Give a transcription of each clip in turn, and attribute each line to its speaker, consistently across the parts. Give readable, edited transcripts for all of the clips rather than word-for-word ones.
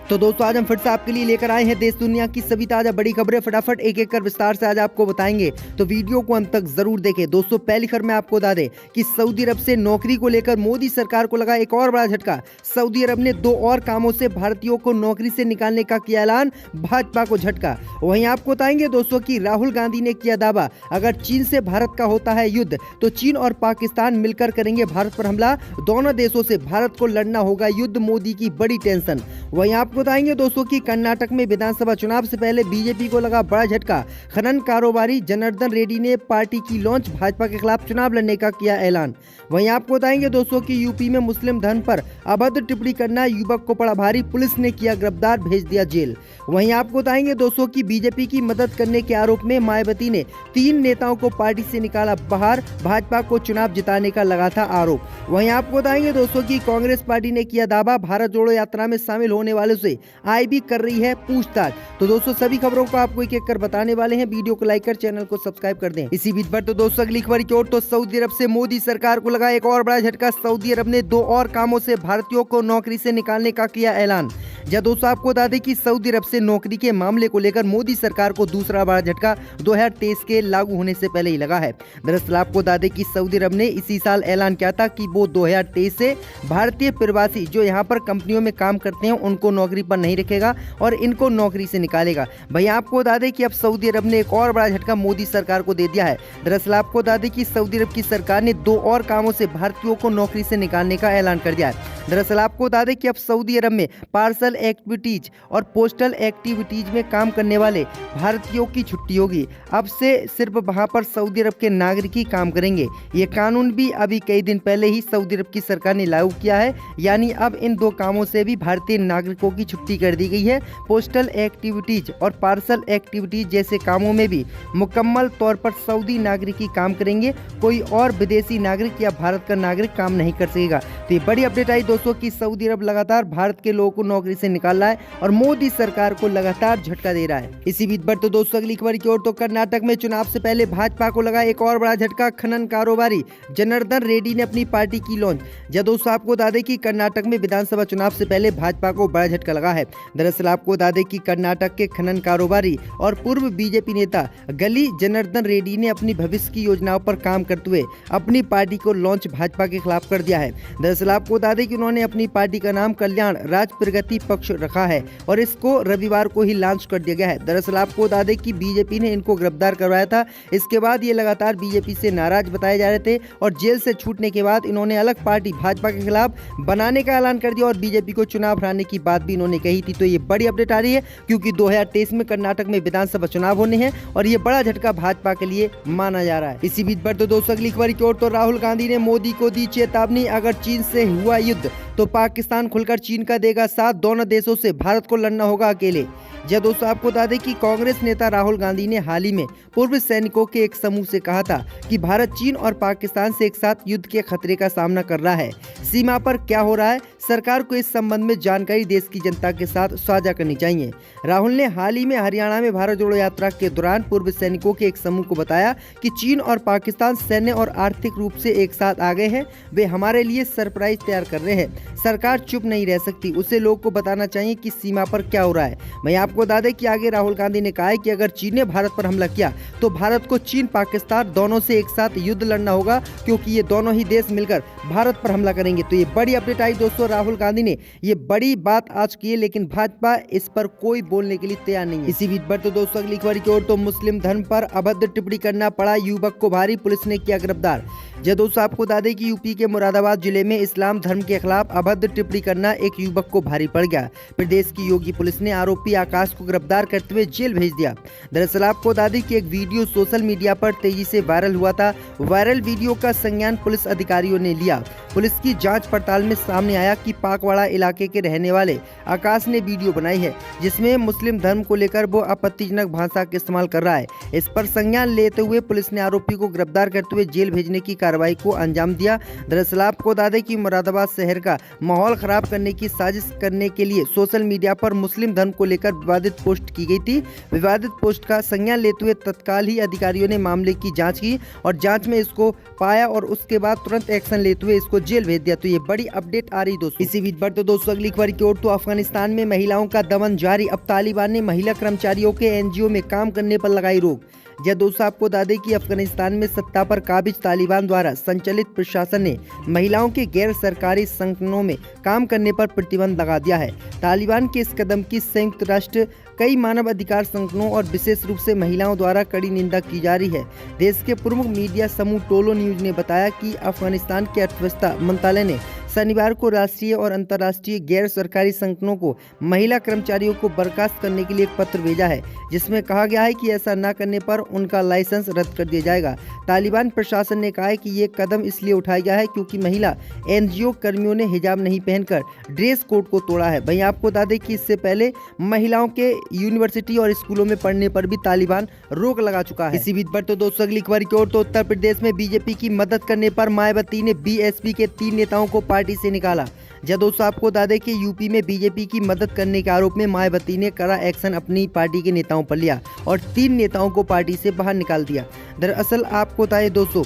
Speaker 1: तो दोस्तों आज हम फिर से आपके लिए लेकर आए हैं देश दुनिया की सभी ताजा बड़ी खबरें। फटाफट एक एक कर विस्तार से आज आपको बताएंगे, तो वीडियो को अंत तक जरूर देखें। दोस्तों पहली खबर में आपको बता दें कि सऊदी अरब से नौकरी को लेकर मोदी सरकार को लगा एक और बड़ा झटका। सऊदी अरब ने 2 और कामों से भारतीयों को नौकरी से निकालने का किया ऐलान, भाजपा को झटका। वहीं आपको बताएंगे दोस्तों की राहुल गांधी ने किया दावा, अगर चीन से भारत का होता है युद्ध तो चीन और पाकिस्तान मिलकर करेंगे भारत पर हमला। दोनों देशों से भारत को लड़ना होगा युद्ध, मोदी की बड़ी टेंशन। वहीं आपको बताएंगे दोस्तों कि कर्नाटक में विधानसभा चुनाव से पहले बीजेपी को लगा बड़ा झटका। खनन कारोबारी जनार्दन रेड्डी ने पार्टी की लॉन्च, भाजपा के खिलाफ चुनाव लड़ने का किया ऐलान। वहीं आपको बताएंगे दोस्तों कि यूपी में मुस्लिम धर्म पर अभद्र टिप्पणी करना युवक को पड़ा भारी, पुलिस ने किया गिरफ्तार, भेज दिया जेल। वहीं आपको बताएंगे दोस्तों कि बीजेपी की मदद करने के आरोप में मायावती ने 3 नेताओं को पार्टी से निकाला बाहर, भाजपा को चुनाव जिताने का लगा था आरोप। वहीं आपको बताएंगे दोस्तों कि कांग्रेस पार्टी ने किया दावा, भारत जोड़ो यात्रा में शामिल होने वालों से आईबी कर रही है पूछताछ। तो दोस्तों सभी खबरों को आपको एक एक कर बताने वाले हैं, वीडियो को लाइक कर चैनल को सब्सक्राइब कर दें। इसी बीच पर तो दोस्तों अगली खबर की ओर, तो सऊदी अरब से मोदी सरकार को लगा एक और बड़ा झटका। सऊदी अरब ने 2 और कामों से भारतीयों को नौकरी से निकालने का किया ऐलान। जब दोस्तों आपको बता दें कि सऊदी अरब से नौकरी के मामले को लेकर मोदी सरकार को दूसरा बड़ा झटका 2023 के लागू होने से पहले ही लगा है। दरअसल आपको बता दें कि सऊदी अरब ने इसी साल ऐलान किया था कि वो 2023 से भारतीय प्रवासी जो यहाँ पर कंपनियों में काम करते हैं उनको नौकरी पर नहीं रखेगा और इनको नौकरी से निकालेगा। भैया आपको बता दें कि अब सऊदी अरब ने एक और बड़ा झटका मोदी सरकार को दे दिया है। दरअसल आपको बता दें कि सऊदी अरब की सरकार ने 2 और कामों से भारतीयों को नौकरी से निकालने का ऐलान कर दिया है। दरअसल आपको बता दें कि अब सऊदी अरब में पार्सल एक्टिविटीज और पोस्टल एक्टिविटीज में काम करने वाले भारतीयों की छुट्टी होगी। अब से सिर्फ वहां पर सऊदी अरब के नागरिक ही काम करेंगे। ये कानून भी अभी कई दिन पहले ही सऊदी अरब की सरकार ने लागू किया है, यानी अब इन 2 कामों से भी भारतीय नागरिकों की छुट्टी कर दी गई है। पोस्टल एक्टिविटीज और पार्सल एक्टिविटीज जैसे कामों में भी मुकम्मल तौर पर सऊदी नागरिक ही काम करेंगे, कोई और विदेशी नागरिक या भारत का नागरिक काम नहीं कर सकेगा। तो ये बड़ी अपडेट आई दोस्तों कि सऊदी अरब लगातार भारत के लोगों को नौकरी से निकाल रहा है और मोदी सरकार को लगातार झटका दे रहा है। इसी बीच पर तो दोस्तों अगली खबर की ओर, तो कर्नाटक में चुनाव से पहले भाजपा को लगा एक और बड़ा झटका। खनन कारोबारी जनार्दन रेड्डी ने अपनी पार्टी की लॉन्च। जब दोस्तों आपको बता दें कि कर्नाटक में विधानसभा चुनाव से पहले भाजपा को बड़ा झटका लगा है। दरअसल आपको बता दें कि कर्नाटक के खनन कारोबारी और पूर्व बीजेपी नेता गली जनार्दन रेड्डी ने अपनी भविष्य की योजनाओं पर काम करते हुए अपनी पार्टी को लॉन्च भाजपा के खिलाफ कर दिया है। दरअसल आपको बता दें कि उन्होंने अपनी पार्टी का नाम कल्याण राज्य प्रगति पक्ष रखा है और इसको रविवार को ही लॉन्च कर दिया गया है। दरअसल आपको बता दें कि बीजेपी ने इनको गिरफ्तार करवाया था। इसके बाद ये लगातार बीजेपी से नाराज बताए जा रहे थे और जेल से छूटने के बाद इन्होंने अलग पार्टी भाजपा के खिलाफ बनाने का ऐलान कर दिया और बीजेपी को चुनाव हराने की बात भी इन्होंने कही थी। तो ये बड़ी अपडेट आ रही है क्योंकि 2023 में कर्नाटक में विधानसभा चुनाव होने हैं और ये बड़ा झटका भाजपा के लिए माना जा रहा है। इसी बीच पर तो दोस्तों अगली खबर की ओर, तो राहुल गांधी ने मोदी को दी चेतावनी, अगर चीन से हुआ युद्ध तो पाकिस्तान खुलकर चीन का देगा साथ, दोनों देशों से भारत को लड़ना होगा अकेले। जब दोस्तों आपको बता दें कि कांग्रेस नेता राहुल गांधी ने हाल ही में पूर्व सैनिकों के एक समूह से कहा था कि भारत चीन और पाकिस्तान से एक साथ युद्ध के खतरे का सामना कर रहा है। सीमा पर क्या हो रहा है, सरकार को इस संबंध में जानकारी देश की जनता के साथ साझा करनी चाहिए। राहुल ने हाल ही में हरियाणा में भारत जोड़ो यात्रा के दौरान पूर्व सैनिकों के एक समूह को बताया कि चीन और पाकिस्तान सैन्य और आर्थिक रूप से एक साथ आ गए हैं, वे हमारे लिए सरप्राइज तैयार कर रहे हैं। सरकार चुप नहीं रह सकती, उसे लोग को बताना चाहिए कि सीमा पर क्या हो रहा है। मैं आपको बता दें कि आगे राहुल गांधी ने कहा है कि अगर चीन ने भारत पर हमला किया तो भारत को चीन पाकिस्तान दोनों से एक साथ युद्ध लड़ना होगा, क्योंकि ये दोनों ही देश मिलकर भारत पर हमला करेंगे। तो ये बड़ी अपडेट आई दोस्तों, राहुल गांधी ने ये बड़ी बात आज की है, लेकिन भाजपा इस पर कोई बोलने के लिए तैयार नहीं है। इसी बीच पर तो दोस्तों अगली खबर की ओर, तो मुस्लिम धर्म पर अभद्र टिप्पणी करना पड़ा युवक को भारी, पुलिस ने किया गिरफ्तार। जब दोस्तों आपको बता दें कि यूपी के मुरादाबाद जिले में इस्लाम धर्म के खिलाफ अभद्र टिप्पणी करना एक युवक को भारी पड़ गया। प्रदेश की योगी पुलिस ने आरोपी आकाश को गिरफ्तार करते हुए जेल भेज दिया। दरअसल आपको बता दें कि एक वीडियो सोशल मीडिया पर तेजी से वायरल हुआ था। वायरल वीडियो का संज्ञान पुलिस अधिकारियों ने लिया। पुलिस की जांच पड़ताल में सामने आया कि पाकवाड़ा इलाके के रहने वाले आकाश ने वीडियो बनाई है जिसमें मुस्लिम धर्म को लेकर वो आपत्तिजनक भाषा का इस्तेमाल कर रहा है। इस पर संज्ञान लेते हुए पुलिस ने आरोपी को गिरफ्तार करते हुए जेल भेजने की कार्रवाई को अंजाम दिया। दरअसल आपको बता दें कि मुरादाबाद शहर का माहौल खराब करने की साजिश करने के लिए सोशल मीडिया पर मुस्लिम धर्म को लेकर विवादित पोस्ट की गई थी। विवादित पोस्ट का संज्ञान लेते हुए तत्काल ही अधिकारियों ने मामले की जांच की और जांच में इसको पाया और उसके बाद तुरंत एक्शन लेते हुए इसको जेल भेज दिया। तो ये बड़ी अपडेट आ रही दोस्तों। इसी बीच बढ़ते दोस्तों अगली खबर की ओर। तो अफगानिस्तान में महिलाओं का दमन जारी। अब तालिबान ने महिला कर्मचारियों के एनजीओ में काम करने पर लगाई रोक। यह दोस्तों आपको बता दें कि अफगानिस्तान में सत्ता पर काबिज तालिबान द्वारा संचालित प्रशासन ने महिलाओं के गैर सरकारी संगठनों में काम करने पर प्रतिबंध लगा दिया है। तालिबान के इस कदम की संयुक्त राष्ट्र, कई मानव अधिकार संगठनों और विशेष रूप से महिलाओं द्वारा कड़ी निंदा की जा रही है। देश के प्रमुख मीडिया समूह टोलो न्यूज ने बताया कि अफगानिस्तान के अर्थव्यवस्था मंत्रालय ने शनिवार को राष्ट्रीय और अंतर्राष्ट्रीय गैर सरकारी संगठनों को महिला कर्मचारियों को बर्खास्त करने के लिए एक पत्र भेजा है, जिसमें कहा गया है कि ऐसा न करने पर उनका लाइसेंस रद्द कर दिया जाएगा। तालिबान प्रशासन ने कहा है कि ये कदम इसलिए उठाया गया है क्योंकि महिला एनजीओ कर्मियों ने हिजाब नहीं पहनकर ड्रेस कोड को तोड़ा है। वहीं आपको बता दें कि इससे पहले महिलाओं के यूनिवर्सिटी और स्कूलों में पढ़ने पर भी तालिबान रोक लगा चुका है। इसी बीच पर तो दोस्तों अगली खबर की ओर। तो उत्तर प्रदेश में बीजेपी की मदद करने पर मायावती ने बीएसपी के 3 नेताओं को पार्टी से निकाला। जब दोस्तों आपको बता दें कि यूपी में बीजेपी की मदद करने के आरोप में मायावती ने कड़ा एक्शन अपनी पार्टी के नेताओं पर लिया और 3 नेताओं को पार्टी से बाहर निकाल दिया। दरअसल आपको बताएं दोस्तों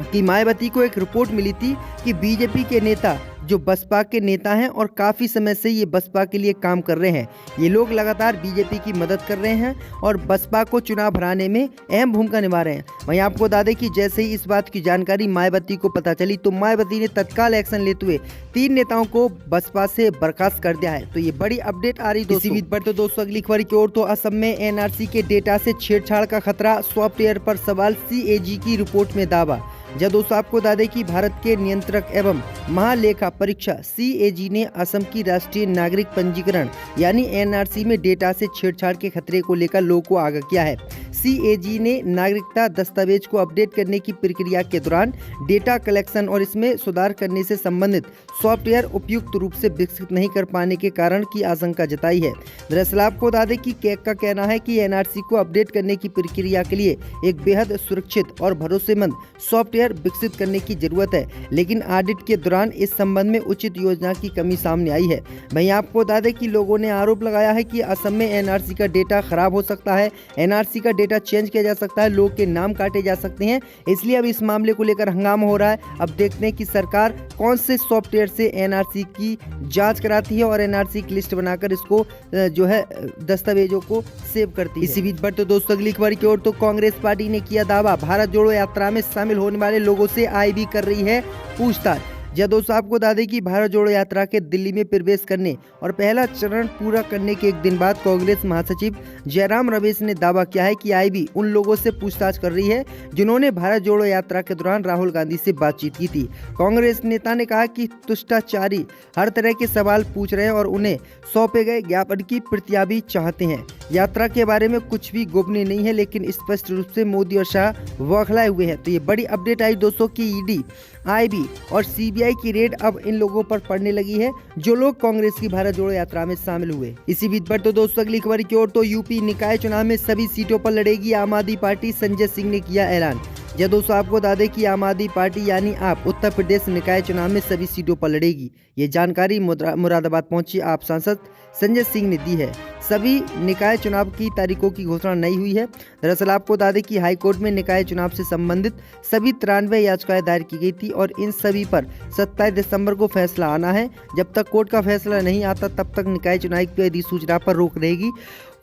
Speaker 1: कि मायावती को एक रिपोर्ट मिली थी कि बीजेपी के नेता जो बसपा के नेता हैं और काफ़ी समय से ये बसपा के लिए काम कर रहे हैं, ये लोग लगातार बीजेपी की मदद कर रहे हैं और बसपा को चुनाव हराने में अहम भूमिका निभा रहे हैं। वहीं आपको बता दें कि जैसे ही इस बात की जानकारी मायावती को पता चली तो मायावती ने तत्काल एक्शन लेते हुए 3 नेताओं को बसपा से बर्खास्त कर दिया है। तो ये बड़ी अपडेट आ रही दोस्तों। इसी बीच पर तो दोस्तों अगली खबर की ओर। तो असम में एनआरसी के डेटा से छेड़छाड़ का खतरा, सॉफ्टवेयर पर सवाल, सीएजी की रिपोर्ट में दावा। जब दोस्तों आपको बता दें कि भारत के नियंत्रक एवं महालेखा परीक्षा सीएजी ने असम की राष्ट्रीय नागरिक पंजीकरण यानी एनआरसी में डेटा से छेड़छाड़ के खतरे को लेकर लोगों को आगाह किया है। सीएजी ने नागरिकता दस्तावेज को अपडेट करने की प्रक्रिया के दौरान डेटा कलेक्शन और इसमें सुधार करने से संबंधित सॉफ्टवेयर उपयुक्त रूप से विकसित नहीं कर पाने के कारण की आशंका जताई है। दरअसल आपको बता दें कि कैग का कहना है कि एनआरसी को अपडेट करने की प्रक्रिया के लिए एक बेहद सुरक्षित और भरोसेमंद सॉफ्टवेयर विकसित करने की जरूरत है, लेकिन ऑडिट के दौरान इस संबंध में उचित योजना की कमी सामने आई है। वहीं आपको बता दें कि लोगों ने आरोप लगाया है कि असम में एनआरसी का डेटा खराब हो सकता है, एनआरसी का डेटा चेंज किया जा सकता है, लोग के नाम काटे जा सकते हैं, इसलिए अब इस मामले को लेकर हंगामा हो रहा है। अब देखते हैं कि सरकार कौन से सॉफ्टवेयर से एनआरसी की जांच कराती है और एनआरसी की लिस्ट बनाकर इसको जो है दस्तावेजों को सेव करती है। इसी बीच पर तो दोस्तों अगली खबर की ओर। तो कांग्रेस पार्टी ने किया दावा, भारत जोड़ो यात्रा में शामिल होने वाले लोगों से आईबी कर रही है पूछताछ। जब दोस्तों आपको बता दें कि भारत जोड़ो यात्रा के दिल्ली में प्रवेश करने और पहला चरण पूरा करने के एक दिन बाद कांग्रेस महासचिव जयराम रमेश ने दावा किया है कि आईबी उन लोगों से पूछताछ कर रही है जिन्होंने भारत जोड़ो यात्रा के दौरान राहुल गांधी से बातचीत की थी। कांग्रेस नेता ने कहा कि तुष्टाचारी हर तरह के सवाल पूछ रहे हैं और उन्हें सौंपे गए ज्ञापन की प्रतियां भी चाहते हैं। यात्रा के बारे में कुछ भी गोपनीय नहीं है, लेकिन स्पष्ट रूप से मोदी और शाह बौखलाए हुए हैं। तो ये बड़ी अपडेट आई दोस्तों कि ईडी, आईबी और सीबीआई की रेड अब इन लोगों पर पड़ने लगी है जो लोग कांग्रेस की भारत जोड़ो यात्रा में शामिल हुए। इसी बीच पर तो दोस्तों अगली खबर की ओर। तो यूपी निकाय चुनाव में सभी सीटों पर लड़ेगी आम आदमी पार्टी, संजय सिंह ने किया ऐलान। जब दोस्तों आपको बता दें कि आम आदमी पार्टी यानी आप उत्तर प्रदेश निकाय चुनाव में सभी सीटों पर लड़ेगी। ये जानकारी मुरादाबाद पहुंची आप सांसद संजय सिंह ने दी है। सभी निकाय चुनाव की तारीखों की घोषणा नहीं हुई है। दरअसल आपको बता दें कि हाईकोर्ट में निकाय चुनाव से संबंधित सभी 93 याचिकाएं दायर की गई थी और इन सभी पर 27 दिसंबर को फैसला आना है। जब तक कोर्ट का फैसला नहीं आता तब तक निकाय चुनाव की अधिसूचना पर रोक रहेगी।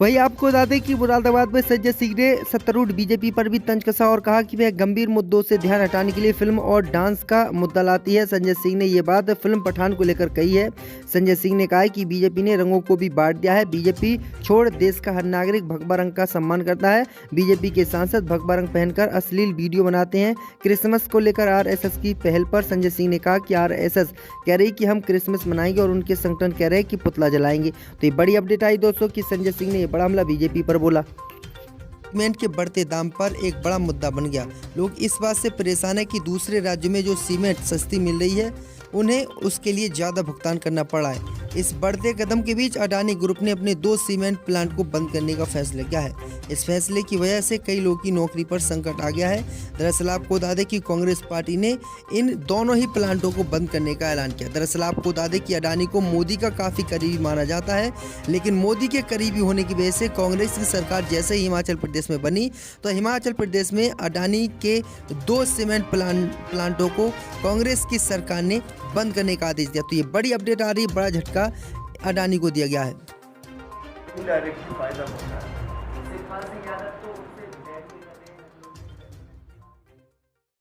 Speaker 1: वहीं आपको बता दें कि मुरादाबाद में संजय सिंह ने सत्तारूढ़ बीजेपी पर भी तंज कसा और कहा कि वह गंभीर मुद्दों से ध्यान हटाने के लिए फिल्म और डांस का मुद्दा लाती है। संजय सिंह ने ये बात फिल्म पठान को लेकर कही है। संजय सिंह ने कहा कि बीजेपी ने रंगों को भी बांट दिया है। बीजेपी छोड़ देश का हर नागरिक भगवा रंग का सम्मान करता है। बीजेपी के सांसद भगवा रंग पहनकर अश्लील वीडियो बनाते हैं। क्रिसमस को लेकर आरएसएस की पहल पर संजय सिंह ने कहा कि आरएसएस कह रही कि हम क्रिसमस मनाएंगे और उनके संगठन कह रहे हैं कि पुतला जलाएंगे। तो ये बड़ी अपडेट आई दोस्तों कि संजय सिंह ने बड़ा हमला बीजेपी पर बोला। सीमेंट के बढ़ते दाम पर एक बड़ा मुद्दा बन गया। लोग इस बात से परेशान है कि दूसरे राज्यों में जो सीमेंट सस्ती मिल रही है उन्हें उसके लिए ज़्यादा भुगतान करना पड़ा है। इस बढ़ते कदम के बीच अडानी ग्रुप ने अपने 2 सीमेंट प्लांट को बंद करने का फैसला किया है। इस फैसले की वजह से कई लोगों की नौकरी पर संकट आ गया है। दरअसल आपको बता दें कि कांग्रेस पार्टी ने इन दोनों ही प्लांटों को बंद करने का ऐलान किया। दरअसल आपको बता दें कि अडानी को मोदी का काफ़ी करीबी माना जाता है, लेकिन मोदी के करीबी होने की वजह से कांग्रेस की सरकार जैसे ही हिमाचल प्रदेश में बनी तो हिमाचल प्रदेश में अडानी के 2 सीमेंट प्लांटों को कांग्रेस की सरकार ने बंद करने का आदेश दिया। तो ये बड़ी अपडेट आ रही है, बड़ा झटका अडानी को दिया गया है।
Speaker 2: इनडायरेक्टली फायदा होता है।